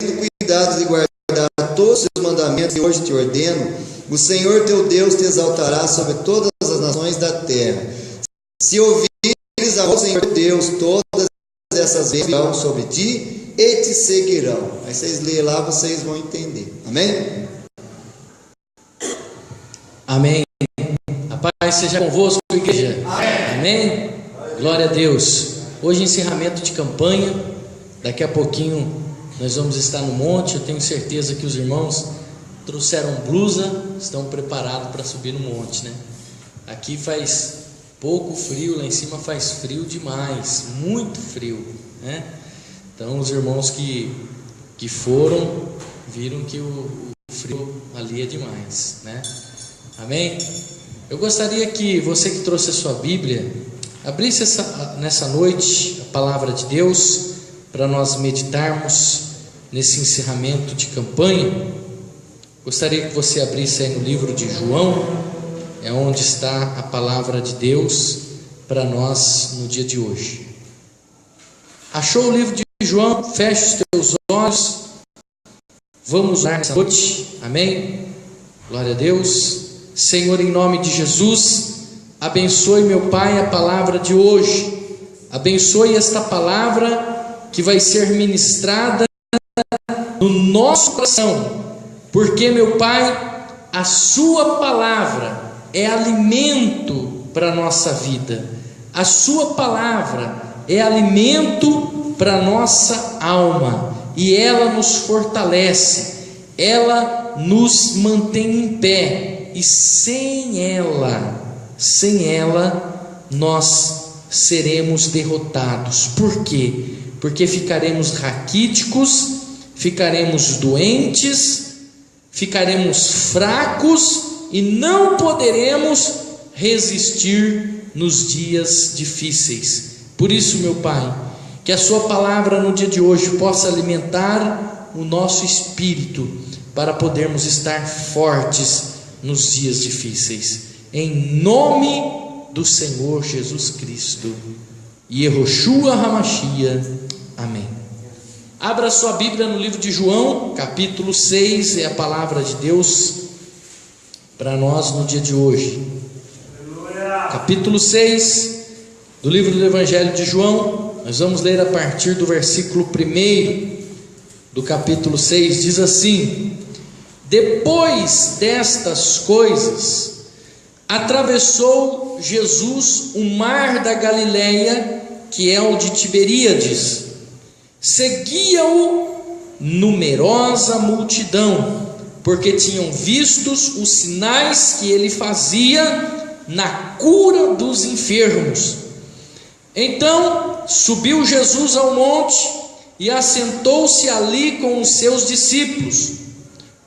cuidado de guardar todos os seus mandamentos que hoje te ordeno, o Senhor teu Deus te exaltará sobre todas as nações da terra. Se ouvires a voz do Senhor teu Deus, todas essas vezes virão sobre ti e te seguirão. Aí vocês leem lá, vocês vão entender. Amém? Amém. A paz seja convosco, igreja. Amém. Amém. Glória a Deus. Hoje encerramento de campanha. Daqui a pouquinho nós vamos estar no monte. Eu tenho certeza que os irmãos trouxeram blusa, estão preparados para subir no monte, né? Aqui faz pouco frio, lá em cima faz frio demais, muito frio, né? Então os irmãos que foram viram que o frio ali é demais, né? Amém? Eu gostaria que você que trouxe a sua Bíblia abrisse nessa noite a palavra de Deus para nós meditarmos nesse encerramento de campanha. Gostaria que você abrisse aí no livro de João, é onde está a palavra de Deus para nós no dia de hoje. Achou o livro de João? Feche os teus olhos. Vamos orar nessa noite. Amém? Glória a Deus. Senhor, em nome de Jesus, abençoe, meu Pai, a palavra de hoje. Abençoe esta palavra que vai ser ministrada no nosso coração, porque, meu Pai, a sua palavra é alimento para a nossa vida. A sua palavra é alimento para a nossa alma, e ela nos fortalece, ela nos mantém em pé, e sem ela nós seremos derrotados. Por quê? Porque ficaremos raquíticos, ficaremos doentes, ficaremos fracos e não poderemos resistir nos dias difíceis. Por isso, meu Pai, que a sua palavra no dia de hoje possa alimentar o nosso espírito para podermos estar fortes nos dias difíceis, em nome do Senhor Jesus Cristo, Yehoshua HaMashiach, amém. Abra sua Bíblia no livro de João, capítulo 6, é a palavra de Deus para nós no dia de hoje. Capítulo 6 do livro do Evangelho de João, nós vamos ler a partir do versículo 1 do capítulo 6, diz assim: depois destas coisas, atravessou Jesus o mar da Galileia, que é o de Tiberíades. Seguia-o numerosa multidão, porque tinham vistos os sinais que ele fazia na cura dos enfermos. Então subiu Jesus ao monte e assentou-se ali com os seus discípulos.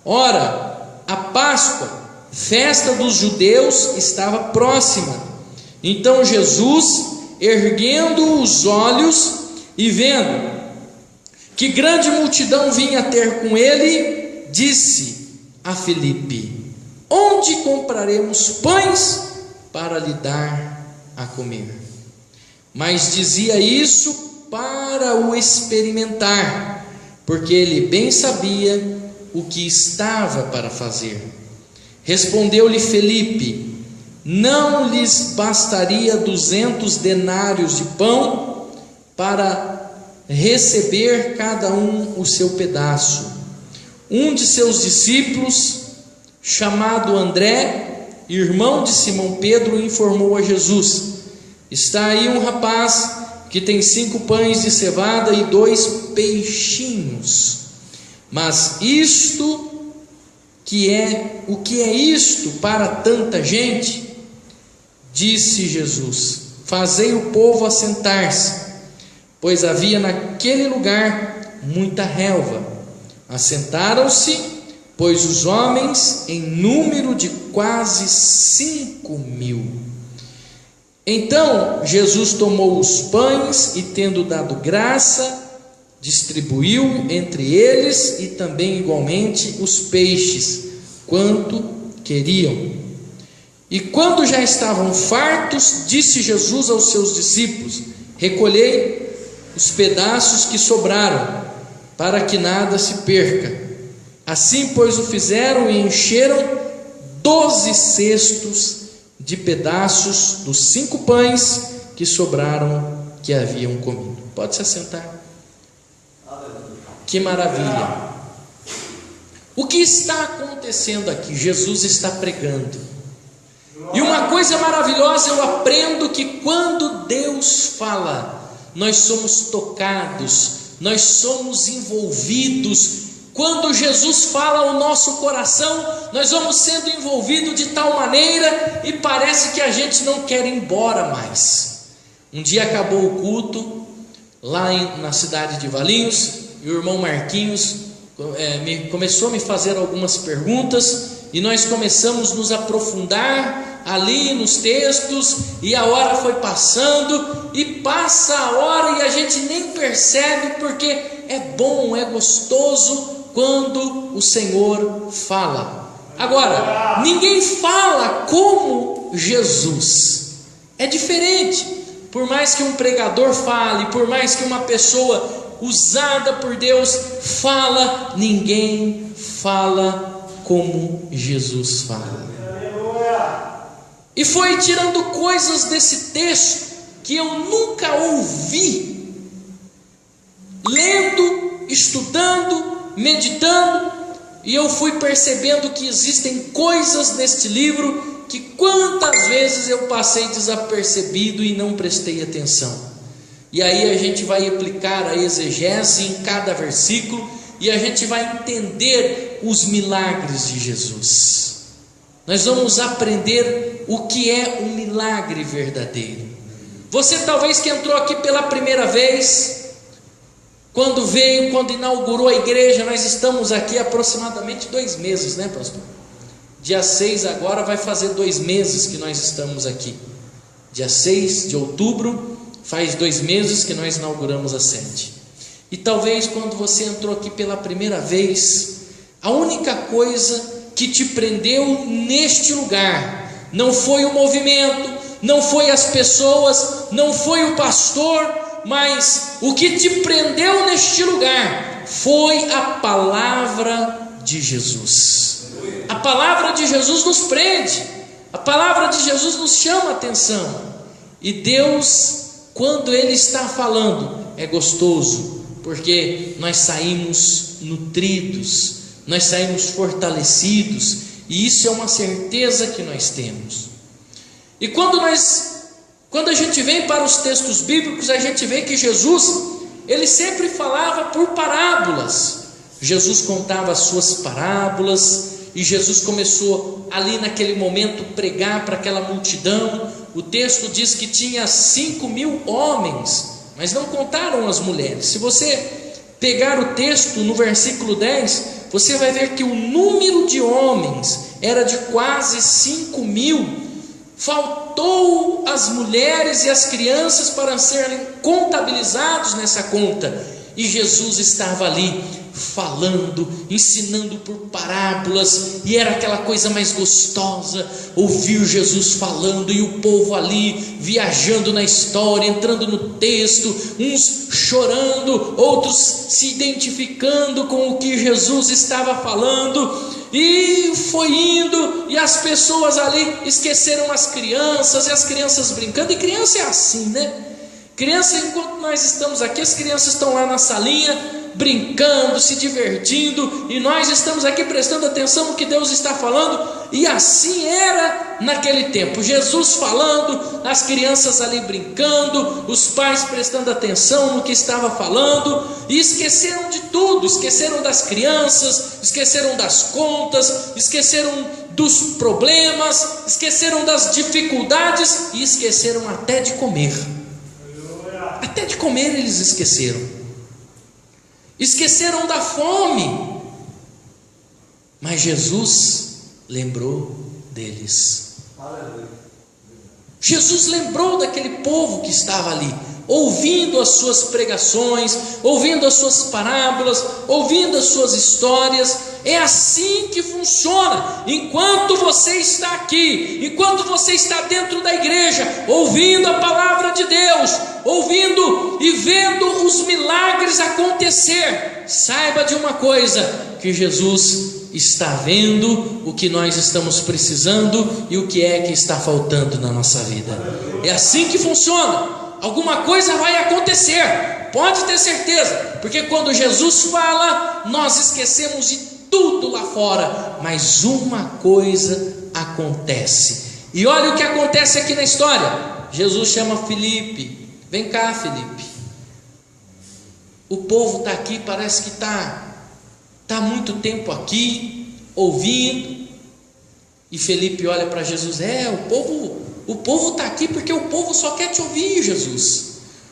Ora, a Páscoa, festa dos judeus, estava próxima. Então Jesus, erguendo os olhos e vendo que grande multidão vinha ter com ele, disse a Filipe: onde compraremos pães para lhe dar a comer? Mas dizia isso para o experimentar, porque ele bem sabia o que estava para fazer. Respondeu-lhe Filipe: não lhes bastaria 200 denários de pão para receber cada um o seu pedaço? Um de seus discípulos, chamado André, irmão de Simão Pedro, informou a Jesus: está aí um rapaz que tem 5 pães de cevada e 2 peixinhos. Mas o que é isto para tanta gente? Disse Jesus: fazei o povo assentar-se, pois havia naquele lugar muita relva. Assentaram-se, pois os homens em número de quase 5.000. Então Jesus tomou os pães e, tendo dado graça, distribuiu entre eles, e também igualmente os peixes, quanto queriam. E quando já estavam fartos, disse Jesus aos seus discípulos: recolhei os pedaços que sobraram, para que nada se perca. Assim, pois, o fizeram e encheram 12 cestos de pedaços dos 5 pães que sobraram, que haviam comido. Pode se assentar. Que maravilha! O que está acontecendo aqui? Jesus está pregando. E uma coisa maravilhosa, eu aprendo que quando Deus fala, nós somos tocados, nós somos envolvidos. Quando Jesus fala ao nosso coração, nós vamos sendo envolvidos de tal maneira e parece que a gente não quer ir embora mais. Um dia acabou o culto lá na cidade de Valinhos, e o irmão Marquinhos começou a me fazer algumas perguntas, e nós começamos a nos aprofundar ali nos textos, e a hora foi passando, e passa a hora e a gente nem percebe, porque é bom, é gostoso quando o Senhor fala. Agora, ninguém fala como Jesus, é diferente. Por mais que um pregador fale, por mais que uma pessoa usada por Deus fala, ninguém fala como Jesus fala. E foi tirando coisas desse texto que eu nunca ouvi, lendo, estudando, meditando, e eu fui percebendo que existem coisas neste livro que quantas vezes eu passei desapercebido e não prestei atenção. E aí a gente vai aplicar a exegese em cada versículo, e a gente vai entender os milagres de Jesus. Nós vamos aprender o que é um milagre verdadeiro. Você talvez que entrou aqui pela primeira vez, quando inaugurou a igreja, nós estamos aqui há aproximadamente 2 meses, né, pastor? Dia 6 agora vai fazer 2 meses que nós estamos aqui. Dia 6 de outubro faz 2 meses que nós inauguramos a sede. E talvez quando você entrou aqui pela primeira vez, a única coisa que te prendeu neste lugar não foi o movimento, não foi as pessoas, não foi o pastor, mas o que te prendeu neste lugar foi a palavra de Jesus. A palavra de Jesus nos prende, a palavra de Jesus nos chama a atenção. E Deus, quando Ele está falando, é gostoso, porque nós saímos nutridos, nós saímos fortalecidos, e isso é uma certeza que nós temos. E quando a gente vem para os textos bíblicos, a gente vê que Jesus, Ele sempre falava por parábolas. Jesus contava as suas parábolas, e Jesus começou ali naquele momento pregar para aquela multidão. O texto diz que tinha 5.000 homens, mas não contaram as mulheres. Se você pegar o texto no versículo 10, você vai ver que o número de homens era de quase 5.000. Faltou as mulheres e as crianças para serem contabilizados nessa conta. E Jesus estava ali falando, ensinando por parábolas, e era aquela coisa mais gostosa, ouvir Jesus falando, e o povo ali viajando na história, entrando no texto, uns chorando, outros se identificando com o que Jesus estava falando. E foi indo, e as pessoas ali esqueceram as crianças, e as crianças brincando. E criança é assim, né? Criança, enquanto nós estamos aqui, as crianças estão lá na salinha brincando, se divertindo, e nós estamos aqui prestando atenção no que Deus está falando. E assim era naquele tempo, Jesus falando, as crianças ali brincando, os pais prestando atenção no que estava falando, e esqueceram de tudo, esqueceram das crianças, esqueceram das contas, esqueceram dos problemas, esqueceram das dificuldades, e esqueceram até de comer. Até de comer eles esqueceram da fome, mas Jesus lembrou deles. Jesus lembrou daquele povo que estava ali. ouvindo as suas pregações, ouvindo as suas parábolas, ouvindo as suas histórias. É assim que funciona. Enquanto você está aqui, enquanto você está dentro da igreja, ouvindo a palavra de Deus, ouvindo e vendo os milagres acontecer, saiba de uma coisa, que Jesus está vendo o que nós estamos precisando e o que é que está faltando na nossa vida. É assim que funciona. Alguma coisa vai acontecer, pode ter certeza, porque quando Jesus fala, nós esquecemos de tudo lá fora, mas uma coisa acontece. E olha o que acontece aqui na história. Jesus chama Felipe. Vem cá, Felipe. O povo está aqui, parece que está muito tempo aqui, ouvindo. E Felipe olha para Jesus: o povo está aqui porque o povo só quer te ouvir, Jesus.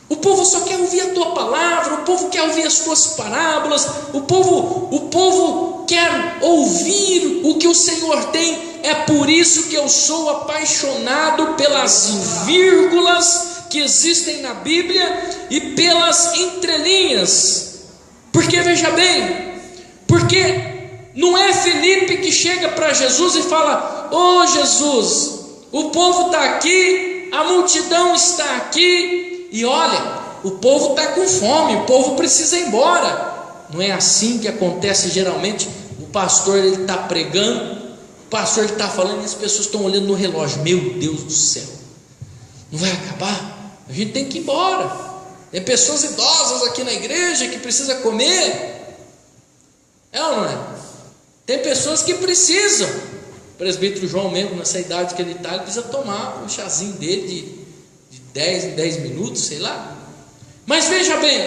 O povo só quer ouvir a tua palavra, o povo quer ouvir as tuas parábolas, o povo quer ouvir o que o Senhor tem. É por isso que eu sou apaixonado pelas vírgulas que existem na Bíblia e pelas entrelinhas. Porque veja bem, porque não é Felipe que chega para Jesus e fala: ô Jesus, o povo está aqui, a multidão está aqui, e olha, o povo está com fome, o povo precisa ir embora. Não é assim que acontece geralmente. O pastor ele está pregando, o pastor ele está falando, e as pessoas estão olhando no relógio: meu Deus do céu, não vai acabar, a gente tem que ir embora. Tem pessoas idosas aqui na igreja que precisam comer. É ou não é? Tem pessoas que precisam. O presbítero João mesmo, nessa idade que ele está, ele precisa tomar um chazinho dele de 10 em 10 minutos, sei lá. Mas veja bem,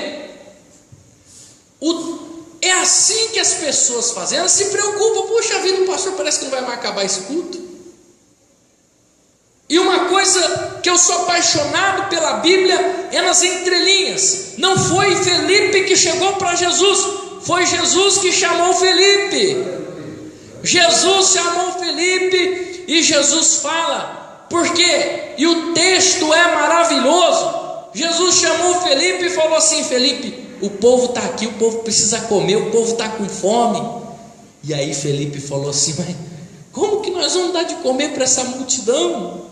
é assim que as pessoas fazem. Elas se preocupam: puxa vida, o pastor parece que não vai mais acabar esse culto. E uma coisa que eu sou apaixonado pela Bíblia é nas entrelinhas. Não foi Felipe que chegou para Jesus, foi Jesus que chamou Felipe. Jesus chamou Felipe e Jesus fala, por quê? E o texto é maravilhoso. Jesus chamou Felipe e falou assim: Felipe, o povo está aqui, o povo precisa comer, o povo está com fome. E aí Felipe falou assim: mas como que nós vamos dar de comer para essa multidão?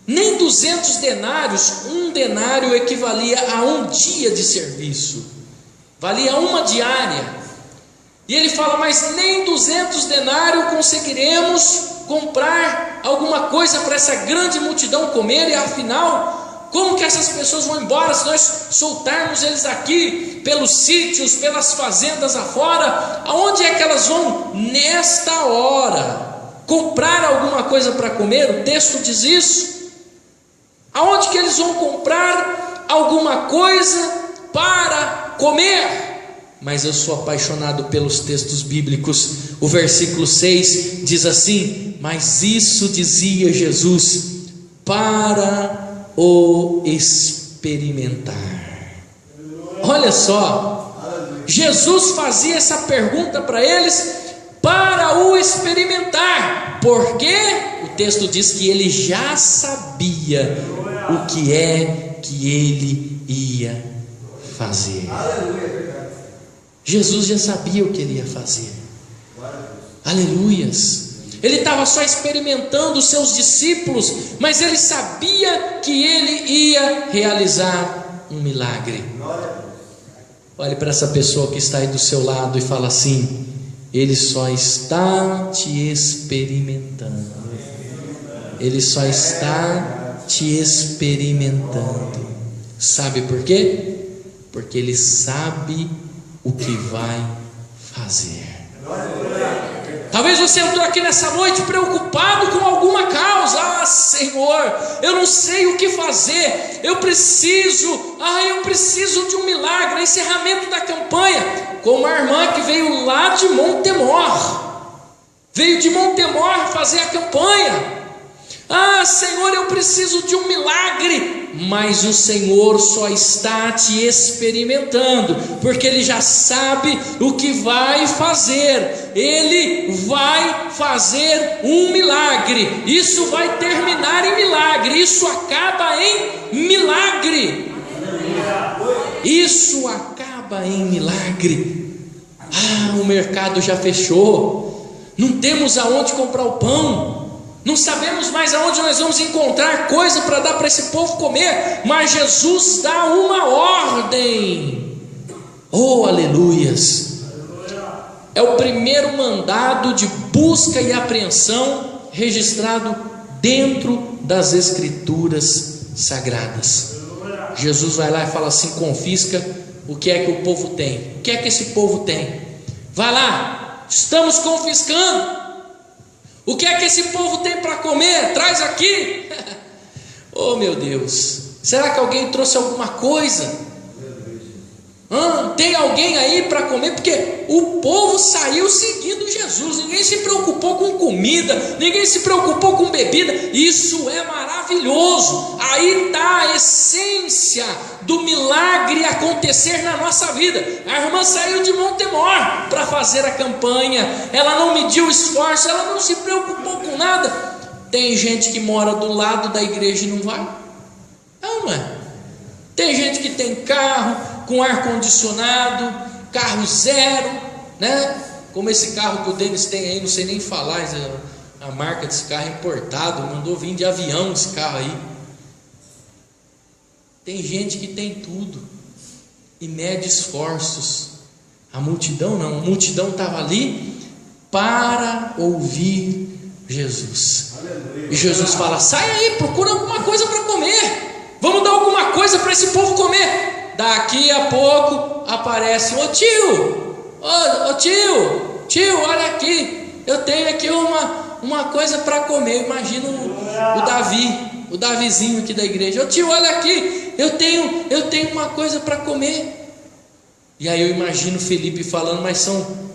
Nem 200 denários, um denário equivalia a um dia de serviço, valia uma diária. E ele fala: mas nem 200 denários conseguiremos comprar alguma coisa para essa grande multidão comer. E afinal, como que essas pessoas vão embora se nós soltarmos eles aqui pelos sítios, pelas fazendas afora? Aonde é que elas vão nesta hora comprar alguma coisa para comer? O texto diz isso. Aonde que eles vão comprar alguma coisa para comer? Mas eu sou apaixonado pelos textos bíblicos. O versículo 6 diz assim: mas isso dizia Jesus para o experimentar. Olha só, Jesus fazia essa pergunta para eles para o experimentar. Por quê? O texto diz que ele já sabia o que é que ele ia fazer. Jesus já sabia o que ele ia fazer. Aleluias. Ele estava só experimentando os seus discípulos, mas ele sabia que ele ia realizar um milagre. Olhe para essa pessoa que está aí do seu lado e fala assim: ele só está te experimentando. Ele só está te experimentando. Sabe por quê? Porque ele sabe o que vai fazer. Talvez você entrou aqui nessa noite preocupado com alguma causa. Ah, Senhor, eu não sei o que fazer. Eu preciso de um milagre. Encerramento da campanha, com uma irmã que veio lá de Montemor. Veio de Montemor fazer a campanha. Ah, Senhor, eu preciso de um milagre. Mas o Senhor só está te experimentando, porque Ele já sabe o que vai fazer. Ele vai fazer um milagre. Isso vai terminar em milagre. Isso acaba em milagre. Isso acaba em milagre. O mercado já fechou, não temos aonde comprar o pão, não sabemos mais aonde nós vamos encontrar coisa para dar para esse povo comer, mas Jesus dá uma ordem. Oh, aleluias! É o primeiro mandado de busca e apreensão registrado dentro das Escrituras Sagradas. Jesus vai lá e fala assim: confisca o que é que o povo tem. O que é que esse povo tem? Vai lá, estamos confiscando. O que é que esse povo tem para comer? Traz aqui. Oh, meu Deus, será que alguém trouxe alguma coisa? Tem alguém aí para comer? Porque o povo saiu seguindo Jesus. Ninguém se preocupou com comida, ninguém se preocupou com bebida. Isso é maravilhoso. Aí está a essência do milagre acontecer na nossa vida. A irmã saiu de Montemor para fazer a campanha. Ela não mediu esforço, ela não se preocupou com nada. Tem gente que mora do lado da igreja e não vai? Não é? Tem gente que tem carro com ar-condicionado, carro zero, né? Como esse carro que o Denis tem aí, não sei nem falar, a marca desse carro é importado, mandou vir de avião esse carro aí. Tem gente que tem tudo e mede esforços. A multidão não, a multidão estava ali para ouvir Jesus. E Jesus fala: sai aí, procura alguma coisa para comer, vamos dar alguma coisa para esse povo comer. Daqui a pouco aparece: ô tio, olha aqui, eu tenho aqui uma coisa para comer. Imagina o Davizinho aqui da igreja: ô tio, olha aqui, eu tenho uma coisa para comer. E aí eu imagino Felipe falando: mas são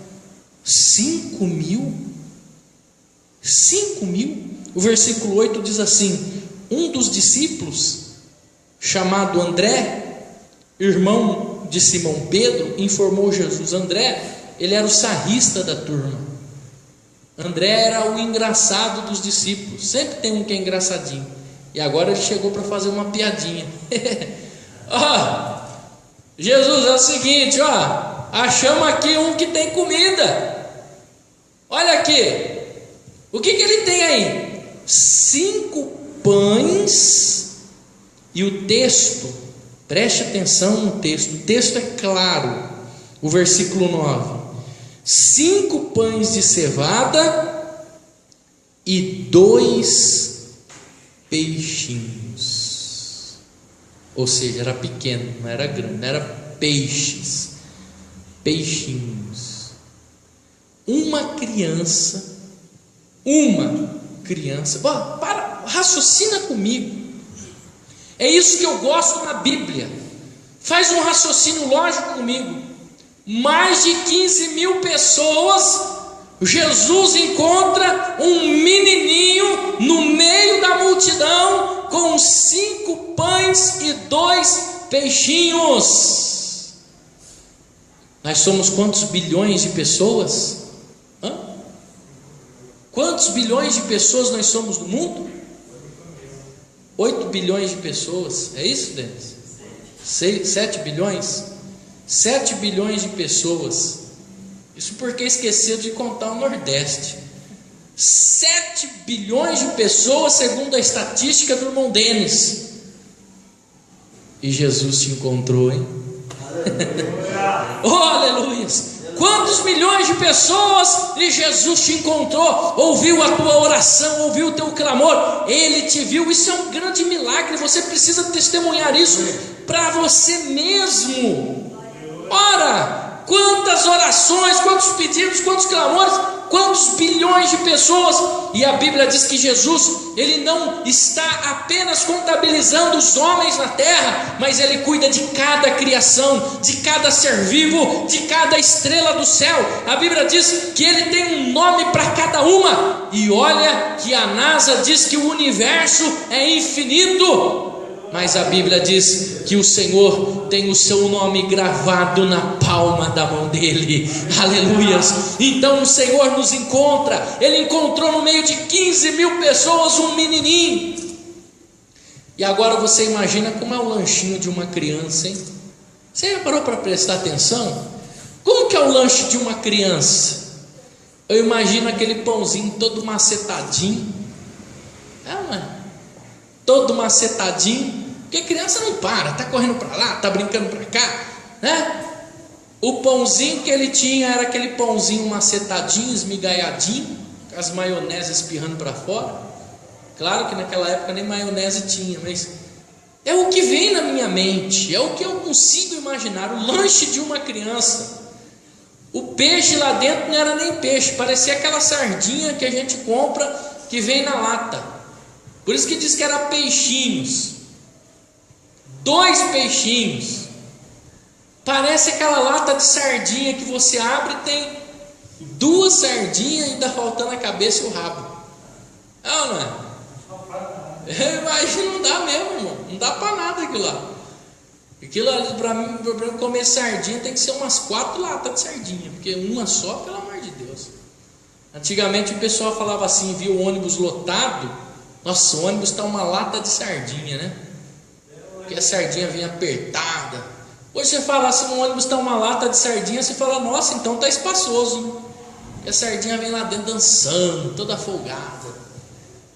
5 mil? 5 mil? O versículo 8 diz assim: um dos discípulos, chamado André, irmão de Simão Pedro, informou Jesus. André, ele era o sarrista da turma. André era o engraçado dos discípulos. Sempre tem um que é engraçadinho. E agora ele chegou para fazer uma piadinha. Jesus, é o seguinte, achamos aqui um que tem comida. Olha aqui. O que ele tem aí? 5 pães. E o texto, preste atenção no texto, o texto é claro. O versículo 9: 5 pães de cevada e 2 peixinhos. Ou seja, era pequeno, não era grande, não era peixes, peixinhos. Uma criança, raciocina comigo. É isso que eu gosto na Bíblia. Faz um raciocínio lógico comigo. Mais de 15 mil pessoas, Jesus encontra um menininho no meio da multidão com 5 pães e 2 peixinhos. Nós somos quantos bilhões de pessoas? Quantos bilhões de pessoas nós somos no mundo? 8 bilhões de pessoas, é isso, Denis? 7 bilhões? 7 bilhões de pessoas. Isso porque esqueceu de contar o Nordeste. 7 bilhões de pessoas, segundo a estatística do irmão Denis. E Jesus te encontrou, hein? Oh, aleluias! Quantos milhões de pessoas e Jesus te encontrou, ouviu a tua oração, ouviu o teu clamor, Ele te viu. Isso é um grande milagre. Você precisa testemunhar isso para você mesmo. Ora, quantas orações, quantos pedidos, quantos clamores, quantos bilhões de pessoas. E a Bíblia diz que Jesus, Ele não está apenas contabilizando os homens na terra, mas Ele cuida de cada criação, de cada ser vivo, de cada estrela do céu. A Bíblia diz que Ele tem um nome para cada uma. E olha que a NASA diz que o universo é infinito, mas a Bíblia diz que o Senhor tem o seu nome gravado na palma da mão dele. Aleluias. Então o Senhor nos encontra. Ele encontrou no meio de 15 mil pessoas um menininho. E agora você imagina como é o lanchinho de uma criança, hein? Você já parou para prestar atenção? Como que é o lanche de uma criança? Eu imagino aquele pãozinho todo macetadinho. Não é? Todo macetadinho. Porque criança não para, está correndo para lá, está brincando para cá, né? O pãozinho que ele tinha era aquele pãozinho macetadinho, esmigalhadinho, com as maioneses espirrando para fora. Claro que naquela época nem maionese tinha, mas é o que vem na minha mente, é o que eu consigo imaginar, o lanche de uma criança. O peixe lá dentro não era nem peixe, parecia aquela sardinha que a gente compra, que vem na lata. Por isso que diz que era peixinhos, 2 peixinhos. Parece aquela lata de sardinha que você abre e tem 2 sardinhas e está faltando a cabeça e o rabo. Não é? Eu imagino, não dá mesmo, irmão. Não dá para nada aquilo lá. Aquilo ali, para mim, para comer sardinha tem que ser umas 4 latas de sardinha, porque uma só, pelo amor de Deus. Antigamente o pessoal falava assim, via o ônibus lotado, nossa, o ônibus está uma lata de sardinha, né? Porque a sardinha vinha apertada. Hoje você fala assim, o ônibus está uma lata de sardinha, você fala, nossa, então está espaçoso, né? Porque a sardinha vem lá dentro dançando, toda folgada.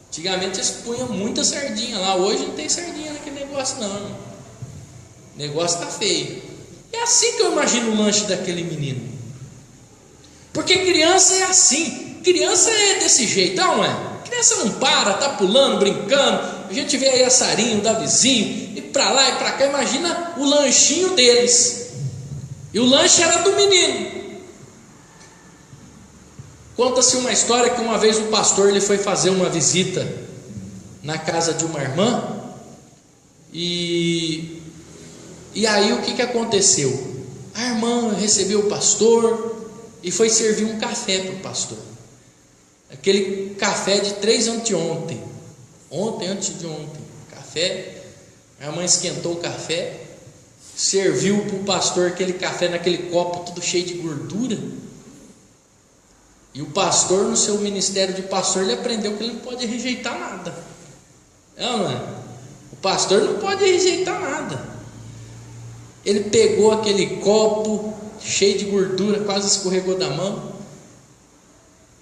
Antigamente eles punham muita sardinha lá, hoje não tem sardinha naquele negócio não. O negócio está feio. É assim que eu imagino o lanche daquele menino. Porque criança é assim, criança é desse jeito, não é? Criança não para, está pulando, brincando. A gente vê aí a Sarinho da vizinho, e para lá e para cá, imagina o lanchinho deles. E o lanche era do menino. Conta-se uma história que uma vez o pastor ele foi fazer uma visita na casa de uma irmã, e aí o que aconteceu? A irmã recebeu o pastor e foi servir um café para o pastor. Aquele café de 3 anteontem, antes de ontem, café. A irmã esquentou o café, serviu para o pastor aquele café naquele copo tudo cheio de gordura. E o pastor, no seu ministério de pastor, ele aprendeu que ele não pode rejeitar nada. Não é? O pastor não pode rejeitar nada. Ele pegou aquele copo cheio de gordura, quase escorregou da mão.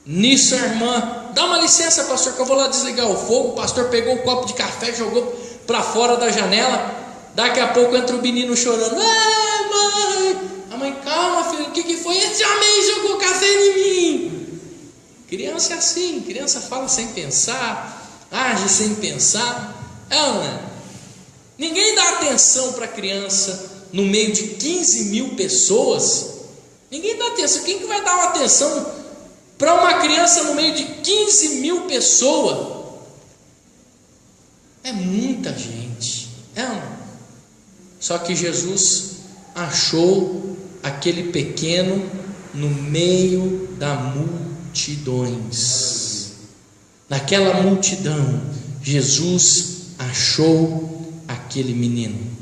Nisso a irmã, dá uma licença, pastor, que eu vou lá desligar o fogo. O pastor pegou o copo de café, jogou para fora da janela. Daqui a pouco entra o menino chorando. Mãe! A mãe, calma, filho, o que foi? Esse homem jogou café em mim. Criança é assim, criança fala sem pensar, age sem pensar. Não é? Ninguém dá atenção para a criança no meio de 15 mil pessoas. Ninguém dá atenção. Quem que vai dar uma atenção para uma criança no meio de 15 mil pessoas? É muita gente. Só que Jesus achou aquele pequeno no meio da multidões. Naquela multidão, Jesus achou aquele menino.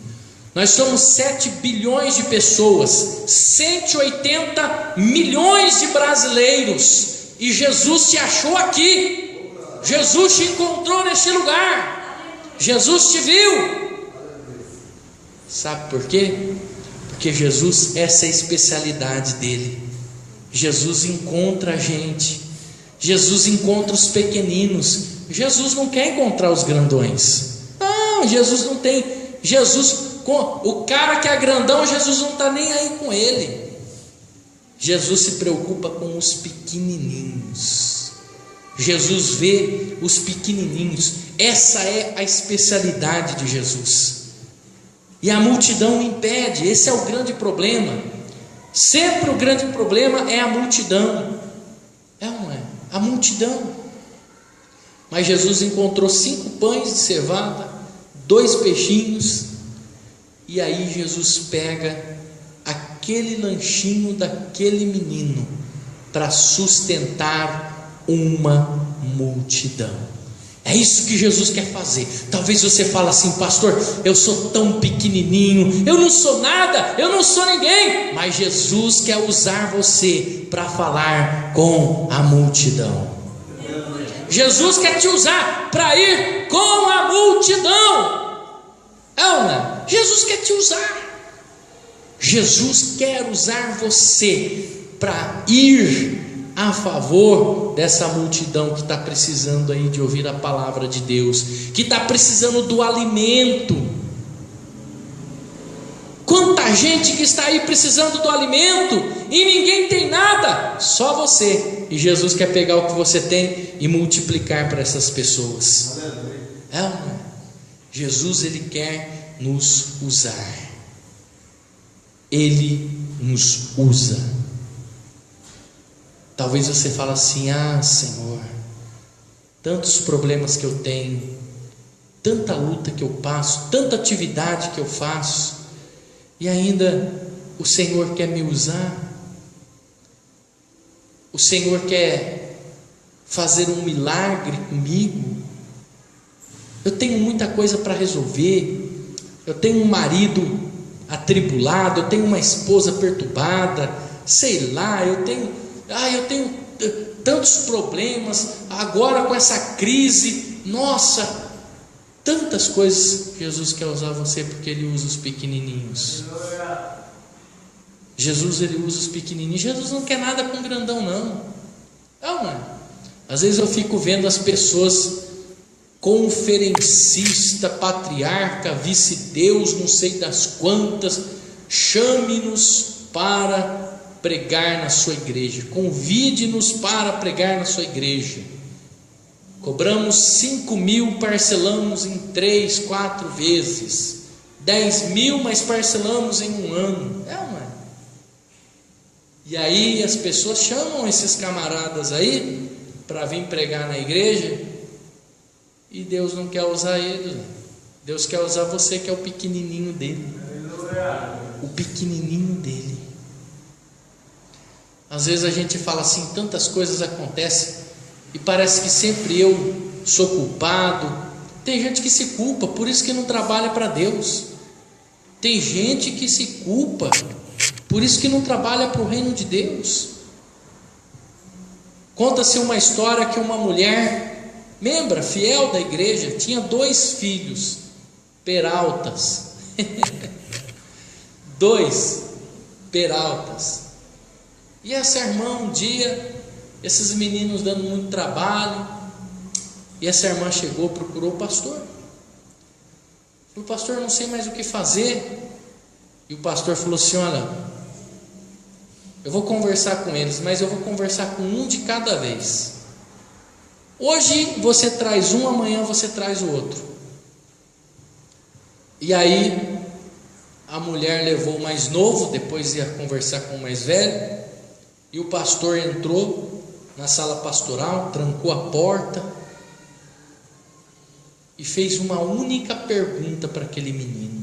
Nós somos 7 bilhões de pessoas, 180 milhões de brasileiros, e Jesus te achou aqui. Jesus te encontrou neste lugar. Jesus te viu. Sabe por quê? Porque Jesus, essa é a especialidade dele. Jesus encontra a gente. Jesus encontra os pequeninos. Jesus não quer encontrar os grandões. Não, Jesus não tem. O cara que é grandão, Jesus não está nem aí com ele. Jesus se preocupa com os pequenininhos. Jesus vê os pequenininhos. Essa é a especialidade de Jesus. E a multidão impede. Esse é o grande problema. Sempre o grande problema é a multidão. É ou não é? A multidão. Mas Jesus encontrou 5 pães de cevada, 2 peixinhos. E aí Jesus pega aquele lanchinho daquele menino para sustentar uma multidão. É isso que Jesus quer fazer. Talvez você fale assim, pastor, eu sou tão pequenininho, eu não sou nada, eu não sou ninguém. Mas Jesus quer usar você para falar com a multidão. Jesus quer te usar para ir com a multidão. Jesus quer te usar. Jesus quer usar você para ir a favor dessa multidão que está precisando aí de ouvir a palavra de Deus, que está precisando do alimento. Quanta gente que está aí precisando do alimento e ninguém tem nada, só você. E Jesus quer pegar o que você tem e multiplicar para essas pessoas. Jesus, Ele quer nos usar. Ele nos usa. Talvez você fale assim: ah, Senhor, tantos problemas que eu tenho, tanta luta que eu passo, tanta atividade que eu faço, e ainda o Senhor quer me usar. O Senhor quer fazer um milagre comigo. Eu tenho muita coisa para resolver. Eu tenho um marido atribulado, eu tenho uma esposa perturbada, sei lá, eu tenho tantos problemas, agora com essa crise, nossa, tantas coisas. Jesus quer usar você porque Ele usa os pequenininhos. Jesus, Ele usa os pequenininhos. Jesus não quer nada com grandão, não. Às vezes eu fico vendo as pessoas, conferencista, patriarca, vice-deus, não sei das quantas, chame-nos para pregar na sua igreja, convide-nos para pregar na sua igreja. Cobramos 5.000, parcelamos em 3, 4 vezes, 10.000, mas parcelamos em um ano. E aí as pessoas chamam esses camaradas aí para vir pregar na igreja, e Deus não quer usar eles. Deus quer usar você, que é o pequenininho dele. O pequenininho dele. Às vezes a gente fala assim, tantas coisas acontecem e parece que sempre eu sou culpado. Tem gente que se culpa, por isso que não trabalha para Deus. Tem gente que se culpa, por isso que não trabalha para o reino de Deus. Conta-se uma história que uma mulher, membra fiel da igreja, tinha 2 filhos peraltas. 2 peraltas. E essa irmã, um dia, esses meninos dando muito trabalho, e essa irmã chegou, procurou o pastor. Falou: pastor, não sei mais o que fazer. E o pastor falou assim: olha, eu vou conversar com eles, mas eu vou conversar com um de cada vez. Hoje você traz um, amanhã você traz o outro. E aí a mulher levou o mais novo, depois ia conversar com o mais velho. E o pastor entrou na sala pastoral, trancou a porta e fez uma única pergunta para aquele menino.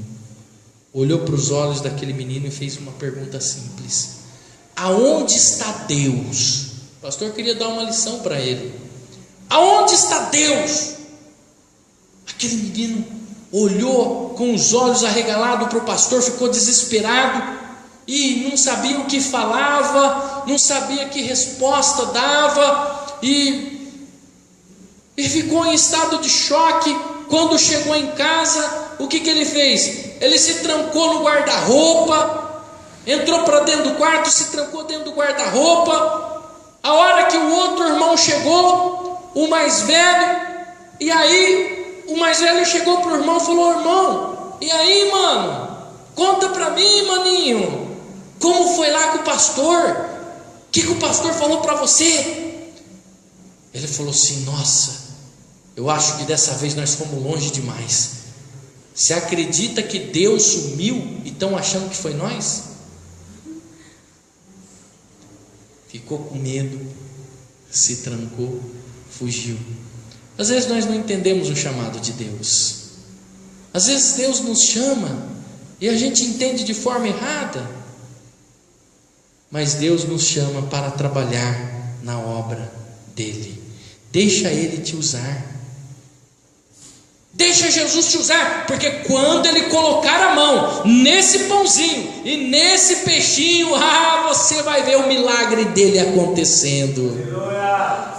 Olhou para os olhos daquele menino e fez uma pergunta simples: aonde está Deus? O pastor queria dar uma lição para ele. Aonde está Deus? Aquele menino olhou com os olhos arregalados para o pastor, ficou desesperado e não sabia o que falava, não sabia que resposta dava, e ficou em estado de choque. Quando chegou em casa, o que ele fez? Ele se trancou no guarda-roupa, entrou para dentro do quarto, se trancou dentro do guarda-roupa. A hora que o outro irmão chegou, o mais velho, e aí o mais velho chegou para o irmão e falou: irmão, e aí, mano, conta para mim, maninho, como foi lá com o pastor? O que o pastor falou para você? Ele falou assim: nossa, eu acho que dessa vez nós fomos longe demais. Você acredita que Deus sumiu e estão achando que foi nós? Ficou com medo, se trancou, fugiu. Às vezes nós não entendemos o chamado de Deus. Às vezes Deus nos chama e a gente entende de forma errada. Mas Deus nos chama para trabalhar na obra dele. Deixa Ele te usar. Deixa Jesus te usar, porque quando Ele colocar a mão nesse pãozinho e nesse peixinho, você vai ver o milagre dele acontecendo.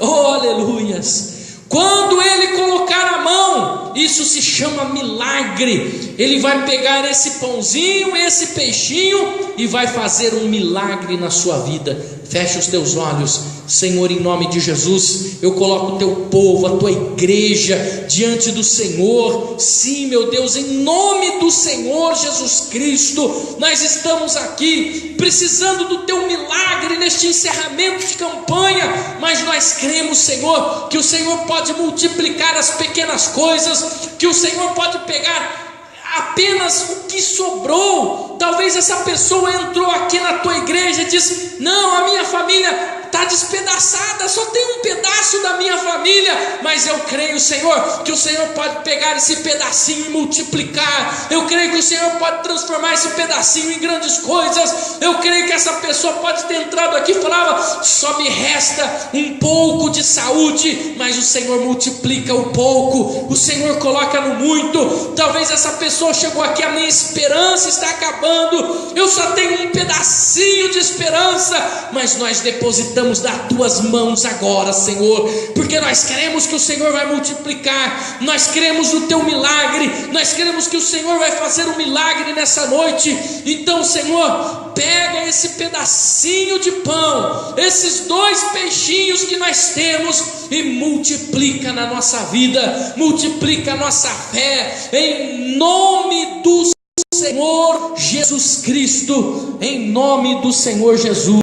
Oh, aleluias! Quando Ele colocar a mão isso se chama milagre. Ele vai pegar esse pãozinho, esse peixinho e vai fazer um milagre na sua vida. Fecha os teus olhos. Senhor, em nome de Jesus, eu coloco o teu povo, a tua igreja diante do Senhor. Sim, meu Deus, em nome do Senhor Jesus Cristo, nós estamos aqui precisando do teu milagre neste encerramento de campanha, mas nós cremos, Senhor, que o Senhor pode multiplicar as pequenas coisas, que o Senhor pode pegar apenas o que sobrou. Talvez essa pessoa entrou aqui na tua igreja e disse: não, a minha família está despedaçada, só tem um pedaço da minha família, mas eu creio, Senhor, que o Senhor pode pegar esse pedacinho e multiplicar. Eu creio que o Senhor pode transformar esse pedacinho em grandes coisas. Eu creio que essa pessoa pode ter entrado aqui e falava: só me resta um pouco de saúde, mas o Senhor multiplica o pouco, o Senhor coloca no muito. Talvez essa pessoa chegou aqui: a minha esperança está acabando, eu só tenho um pedacinho de esperança, mas nós depositamos das tuas mãos agora, Senhor, porque nós cremos que o Senhor vai multiplicar, nós cremos no teu milagre, nós cremos que o Senhor vai fazer um milagre nessa noite. Então, Senhor, pega esse pedacinho de pão, esses 2 peixinhos que nós temos, e multiplica na nossa vida, multiplica a nossa fé, em nome do Senhor Jesus Cristo, em nome do Senhor Jesus.